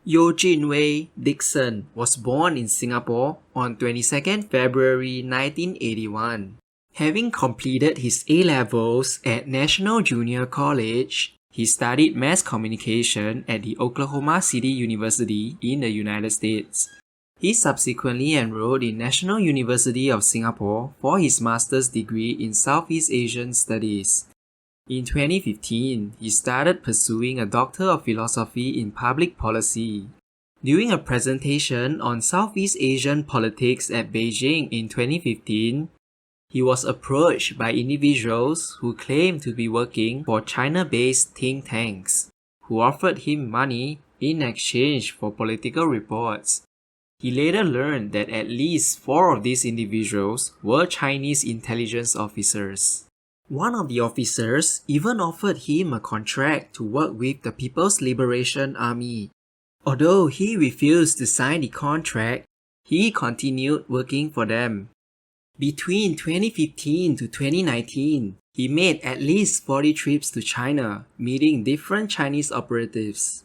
Yeo Jin-wei Dickson was born in Singapore on 22nd February 1981. Having completed his A-levels at National Junior College, he studied mass communication at the Oklahoma City University in the United States. He subsequently enrolled in National University of Singapore for his master's degree in Southeast Asian Studies. In 2015, he started pursuing a Doctor of Philosophy in Public Policy. During a presentation on Southeast Asian politics at Beijing in 2015, he was approached by individuals who claimed to be working for China-based think tanks, who offered him money in exchange for political reports. He later learned that at least 4 of these individuals were Chinese intelligence officers. One of the officers even offered him a contract to work with the People's Liberation Army. Although he refused to sign the contract, he continued working for them. Between 2015 to 2019, he made at least 40 trips to China, meeting different Chinese operatives.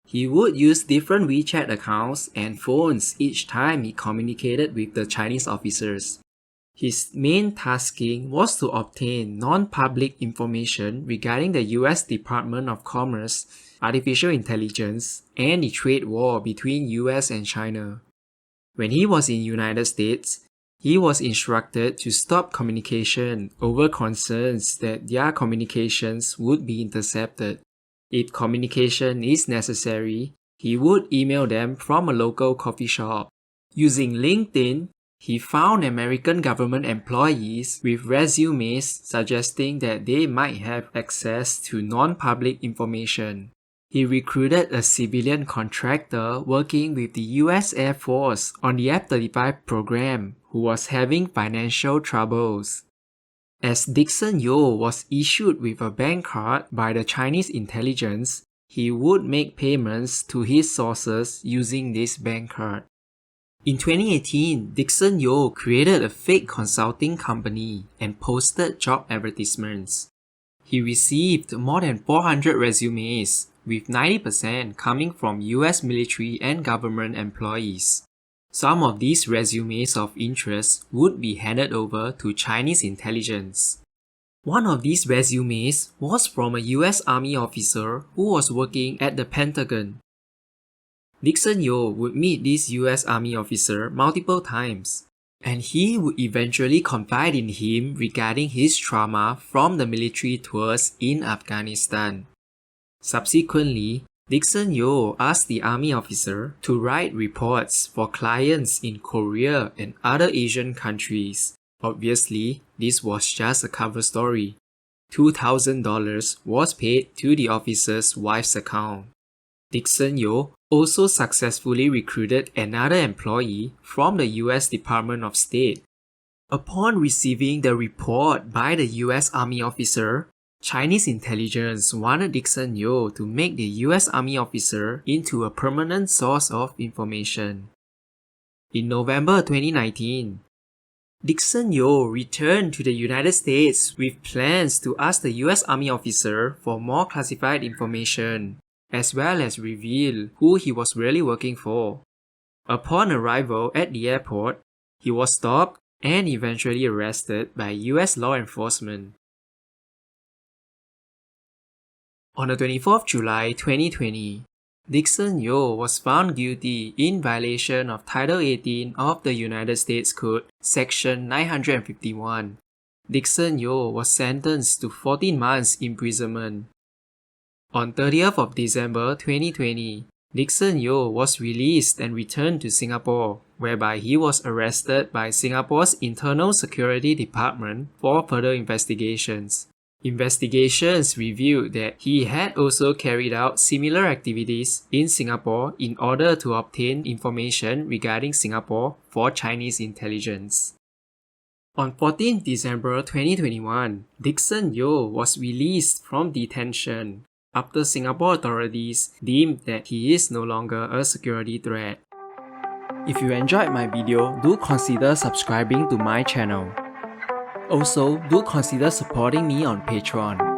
He would use different WeChat accounts and phones each time he communicated with the Chinese officers. His main tasking was to obtain non-public information regarding the US Department of Commerce, artificial intelligence, and the trade war between US and China. When he was in the United States, he was instructed to stop communication over concerns that their communications would be intercepted. If communication is necessary, he would email them from a local coffee shop. Using LinkedIn, he found American government employees with resumes suggesting that they might have access to non-public information. He recruited a civilian contractor working with the US Air Force on the F-35 program who was having financial troubles. As Dickson Yeo was issued with a bank card by the Chinese intelligence, he would make payments to his sources using this bank card. In 2018, Dickson Yeo created a fake consulting company and posted job advertisements. He received more than 400 resumes, with 90% coming from US military and government employees. Some of these resumes of interest would be handed over to Chinese intelligence. One of these resumes was from a US Army officer who was working at the Pentagon. Dickson Yeo would meet this US Army officer multiple times, and he would eventually confide in him regarding his trauma from the military tours in Afghanistan. Subsequently, Dickson Yeo asked the Army officer to write reports for clients in Korea and other Asian countries. Obviously, this was just a cover story. $2,000 was paid to the officer's wife's account. Dickson Yeo also successfully recruited another employee from the US Department of State. Upon receiving the report by the US Army officer, Chinese intelligence wanted Dickson Yeo to make the US Army officer into a permanent source of information. In November 2019, Dickson Yeo returned to the United States with plans to ask the US Army officer for more classified information, as well as reveal who he was really working for. Upon arrival at the airport, he was stopped and eventually arrested by US law enforcement. On the 24th July 2020, Dickson Yeo was found guilty in violation of Title 18 of the United States Code, Section 951. Dickson Yeo was sentenced to 14 months imprisonment. On 30th of December 2020, Dickson Yeo was released and returned to Singapore, whereby he was arrested by Singapore's Internal Security Department for further investigations. Investigations revealed that he had also carried out similar activities in Singapore in order to obtain information regarding Singapore for Chinese intelligence. On 14 December 2021, Dickson Yeo was released from detention after Singapore authorities deemed that he is no longer a security threat. If you enjoyed my video, do consider subscribing to my channel. Also, do consider supporting me on Patreon.